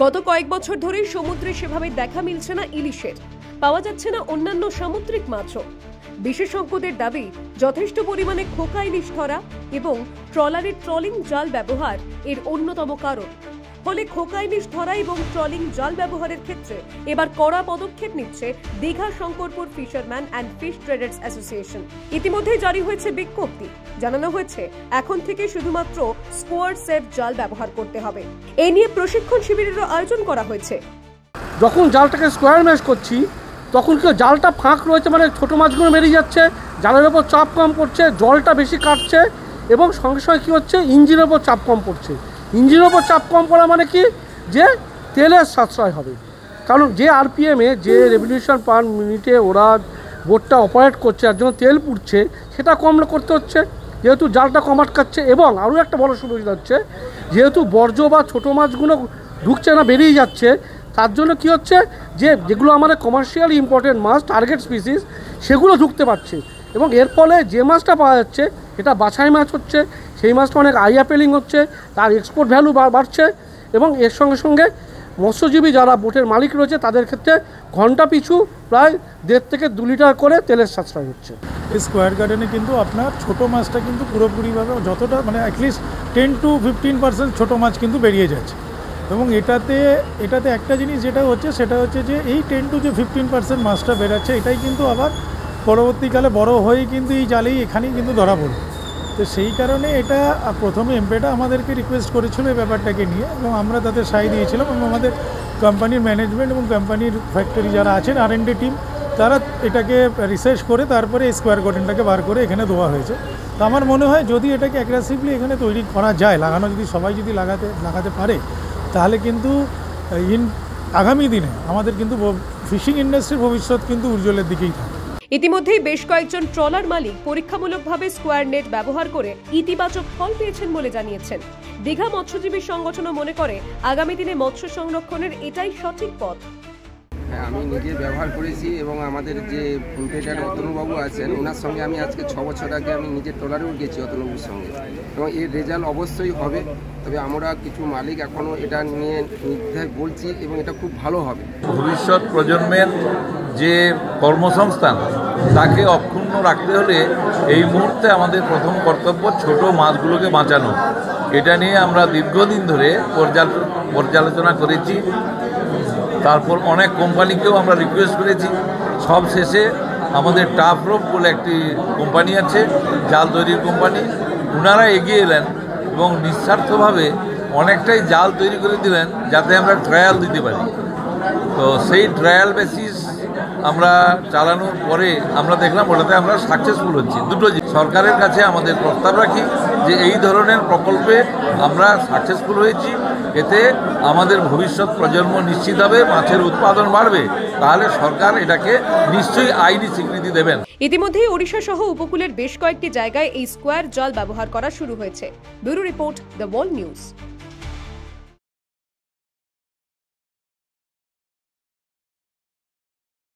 গত কয়েক বছর ধরে সমুদ্রে সেভাবে দেখা মিলছে না ইলিশের, পাওয়া যাচ্ছে না অন্যান্য সামুদ্রিক মাছও। বিশেষজ্ঞদের দাবি যথেষ্ট পরিমাণে খোকা ইলিশ ধরা এবং ট্রলারের ট্রলিং জাল ব্যবহার এর অন্যতম কারণ। ফলে খোকা ইলিশ ধরা এবং ট্রলিং জাল ব্যবহারের ক্ষেত্রে এবার কড়া পদক্ষেপ নিচ্ছে Digha Shankarpur fisherman and fish traders association. ইতিমধ্যেই জারি হয়েছে বিজ্ঞপ্তি, জানানো হয়েছে এখন থেকে শুধুমাত্র স্কোয়ার সেফ জাল ব্যবহার করতে হবে। এ নিয়ে প্রশিক্ষণ শিবিরেরও আয়োজন করা হয়েছে। যখন জালটাকে স্কোয়ার ম্যাশ করছি তখন কি জালটা ফাঁক রয়েছে, মানে ছোটো মাছগুলো বেরিয়ে যাচ্ছে, জালের ওপর চাপ কম পড়ছে, জলটা বেশি কাটছে এবং সঙ্গে সঙ্গে কী হচ্ছে ইঞ্জিনের ওপর চাপ কম পড়ছে। ইঞ্জিনের ওপর চাপ কম পড়া মানে কি, যে তেলের সাশ্রয় হবে। কারণ যে আরপিএমে যে রেভলিউশন পার মিনিটে ওরা বোটটা অপারেট করছে আর জন্য তেল পুড়ছে, সেটা কম করতে হচ্ছে, যেহেতু জালটা কম আটকাচ্ছে। এবং আরও একটা বড় সুবিধা হচ্ছে, যেহেতু বর্জ্য বা ছোটো মাছগুলো ঢুকছে না, বেরিয়ে যাচ্ছে, তার জন্য কি হচ্ছে যে যেগুলো আমাদের কমার্শিয়ালি ইম্পর্টেন্ট মাছ, টার্গেট স্পিসিস, সেগুলো ঢুকতে পারছে। এবং এর ফলে যে মাছটা পাওয়া যাচ্ছে এটা বাছাই মাছ হচ্ছে, সেই মাছটা অনেক আই অ্যাপেলিং হচ্ছে, তার এক্সপোর্ট ভ্যালু বাড়ছে। এবং এর সঙ্গে সঙ্গে মৎস্যজীবী যারা বোটের মালিক রয়েছে তাদের ক্ষেত্রে ঘন্টা পিছু প্রায় 1.5 থেকে 2 লিটার করে তেলের সাশ্রয় হচ্ছে। এই স্কোয়ার গার্ডেনে কিন্তু আপনার ছোটো মাছটা কিন্তু পুরোপুরিভাবে যতটা মানে অ্যাটলিস্ট 10 to 15% ছোটো মাছ কিন্তু বেরিয়ে যাচ্ছে। এবং এটাতে একটা জিনিস যেটা হচ্ছে সেটা হচ্ছে যে এই 10 to 15% মাছটা বেরাচ্ছে, এটাই কিন্তু আবার পরবর্তীকালে বড় হয়েই কিন্তু এই জালেই এখানেই কিন্তু ধরা পড়বে। তো সেই কারণে এটা প্রথমে এমপেটা আমাদেরকে রিকোয়েস্ট করেছিল এই ব্যাপারটাকে নিয়ে, এবং আমরা তাদের সাই দিয়েছিলাম। এবং আমাদের কোম্পানির ম্যানেজমেন্ট এবং কোম্পানির ফ্যাক্টরি যারা আছেন R&D টিম, তারা এটাকে রিসার্চ করে তারপরে এই স্কোয়ার গার্ডেনটাকে বার করে এখানে দেওয়া হয়েছে। তো আমার মনে হয় যদি এটাকে অ্যাগ্রেসিভলি এখানে তৈরি করা যায়, যদি সবাই যদি লাগাতে পারে, তাহলে কিন্তু আগামী দিনে আমাদের কিন্তু ফিশিং ইন্ডাস্ট্রির ভবিষ্যৎ কিন্তু উজ্জ্বলের দিকেই থাকে। ইতিমধ্যেই বেশ কয়েকজন ট্রলার মালিক পরীক্ষামূলকভাবে স্কোয়ার নেট ব্যবহার করে ইতিবাচক ফল পেয়েছেন বলে জানিয়েছেন। দীঘা মৎস্যজীবী সংগঠনও মনে করে আগামী দিনে মৎস্য সংরক্ষণের এটাই সঠিক পথ। আমি নিজে ব্যবহার করেছি এবং আমাদের যে ইম্পেটার অতনুবাবু আছেন, ওনার সঙ্গে আমি আজকে 6 বছর আগে আমি নিজে ট্রলারেও গেছি অতনুবাবুর সঙ্গে, এবং এর রেজাল্ট অবশ্যই হবে। তবে আমরা কিছু মালিক এখনও এটা নিয়ে নির্ধার বলছি এবং এটা খুব ভালো হবে। ভবিষ্যৎ প্রজন্মের যে কর্মসংস্থান তাকে অক্ষুণ্ণ রাখতে হলে এই মুহূর্তে আমাদের প্রথম কর্তব্য ছোট মাছগুলোকে বাঁচানো। এটা নিয়ে আমরা দীর্ঘদিন ধরে পর্যালোচনা করেছি, তারপর অনেক কোম্পানিকেও আমরা রিকোয়েস্ট করেছি। সব শেষে আমাদের টাফ রোপ বলে একটি কোম্পানি আছে, জাল তৈরির কোম্পানি, ওনারা এগিয়ে এলেন এবং নিঃস্বার্থভাবে অনেকটাই জাল তৈরি করে দিলেন যাতে আমরা ট্রায়াল দিতে পারি। তো সেই ট্রায়াল বেসিস আমরা চালানোর পরে আমরা দেখলাম ওটাতে আমরা সাকসেসফুল হচ্ছি। দুটো সরকারের কাছে আমাদের প্রস্তাব রাখি যে এই ধরনের প্রকল্পে আমরা সাকসেসফুল হয়েছি, এতে আমাদের ভবিষ্যৎ প্রজন্ম নিশ্চিত হবে, মাছের উৎপাদন বাড়বে, তাহলে সরকার এটাকে নিশ্চয়ই আইনি স্বীকৃতি দেবেন। ইতিমধ্যেই ওড়িশা সহ উপকূলের বেশ কয়েকটি জায়গায় এই স্কোয়ার জাল ব্যবহার করা শুরু হয়েছে। Bureau report, the world news.